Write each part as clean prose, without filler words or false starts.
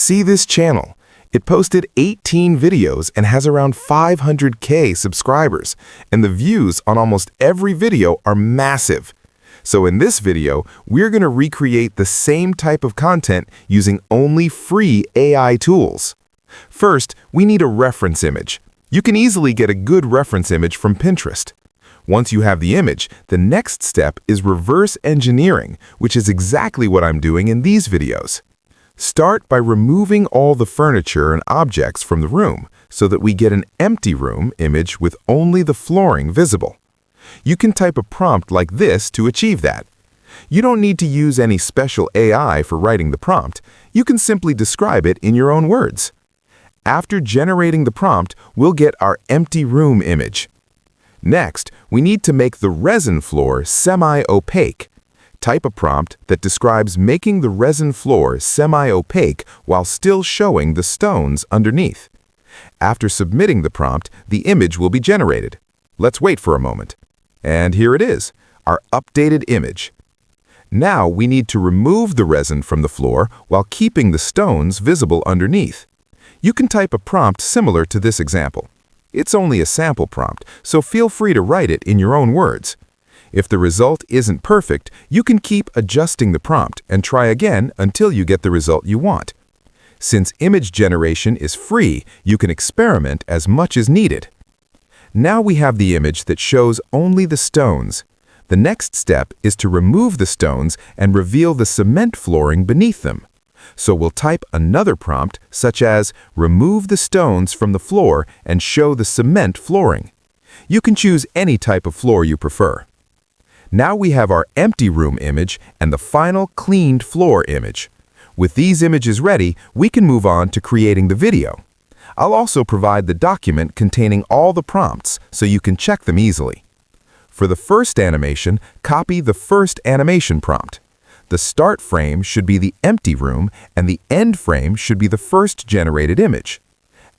See this channel. It posted 18 videos and has around 500K subscribers, and the views on almost every video are massive. So in this video, we're going to recreate the same type of content using only free AI tools. First, we need a reference image. You can easily get a good reference image from Pinterest. Once you have the image, the next step is reverse engineering, which is exactly what I'm doing in these videos. Start by removing all the furniture and objects from the room so that we get an empty room image with only the flooring visible. You can type a prompt like this to achieve that. You don't need to use any special AI for writing the prompt. You can simply describe it in your own words. After generating the prompt, we'll get our empty room image. Next, we need to make the resin floor semi-opaque. Type a prompt that describes making the resin floor semi-opaque while still showing the stones underneath. After submitting the prompt, the image will be generated. Let's wait for a moment. And here it is, our updated image. Now we need to remove the resin from the floor while keeping the stones visible underneath. You can type a prompt similar to this example. It's only a sample prompt, so feel free to write it in your own words. If the result isn't perfect, you can keep adjusting the prompt and try again until you get the result you want. Since image generation is free, you can experiment as much as needed. Now we have the image that shows only the stones. The next step is to remove the stones and reveal the cement flooring beneath them. So we'll type another prompt such as remove the stones from the floor and show the cement flooring. You can choose any type of floor you prefer. Now we have our empty room image and the final cleaned floor image. With these images ready, we can move on to creating the video. I'll also provide the document containing all the prompts so you can check them easily. For the first animation, copy the first animation prompt. The start frame should be the empty room and the end frame should be the first generated image.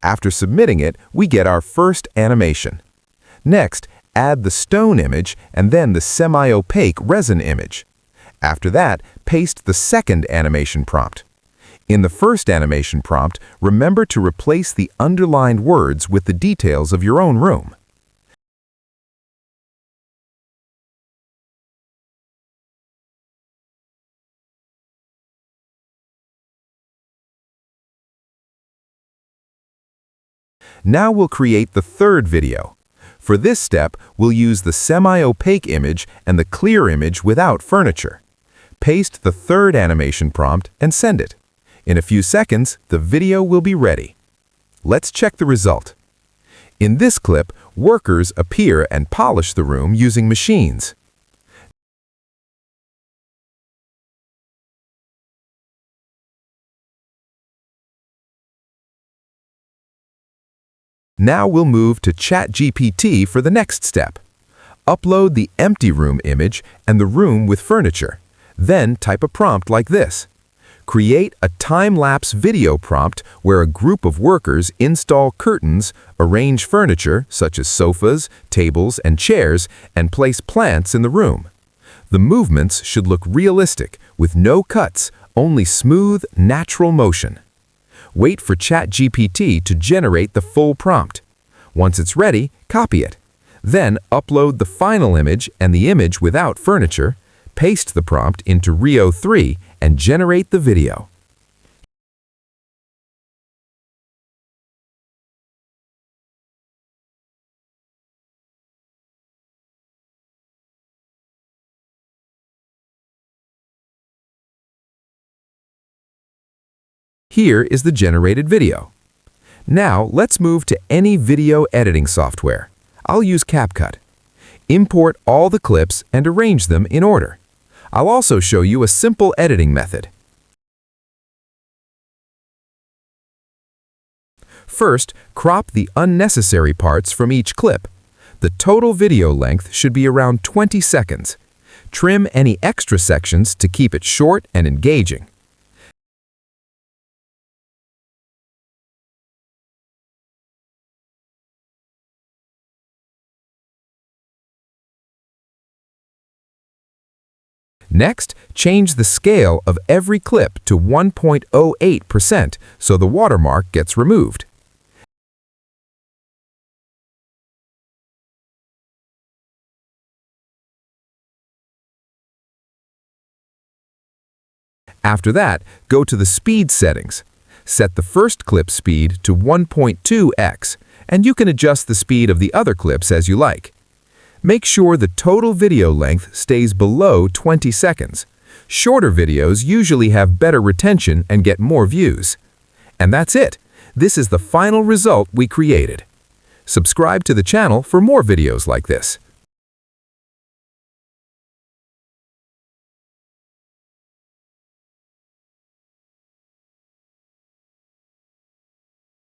After submitting it, we get our first animation. Next, add the stone image and then the semi-opaque resin image. After that, paste the second animation prompt. In the first animation prompt, remember to replace the underlined words with the details of your own room. Now we'll create the third video. For this step, we'll use the semi-opaque image and the clear image without furniture. Paste the third animation prompt and send it. In a few seconds, the video will be ready. Let's check the result. In this clip, workers appear and polish the room using machines. Now we'll move to ChatGPT for the next step. Upload the empty room image and the room with furniture. Then type a prompt like this. Create a time-lapse video prompt where a group of workers install curtains, arrange furniture such as sofas, tables, and chairs, and place plants in the room. The movements should look realistic with no cuts, only smooth, natural motion. Wait for ChatGPT to generate the full prompt. Once it's ready, copy it. Then upload the final image and the image without furniture, paste the prompt into Rio 3, and generate the video. Here is the generated video. Now let's move to any video editing software. I'll use CapCut. Import all the clips and arrange them in order. I'll also show you a simple editing method. First, crop the unnecessary parts from each clip. The total video length should be around 20 seconds. Trim any extra sections to keep it short and engaging. Next, change the scale of every clip to 1.08% so the watermark gets removed. After that, go to the speed settings. Set the first clip speed to 1.2x, and you can adjust the speed of the other clips as you like. Make sure the total video length stays below 20 seconds. Shorter videos usually have better retention and get more views. And that's it. This is the final result we created. Subscribe to the channel for more videos like this.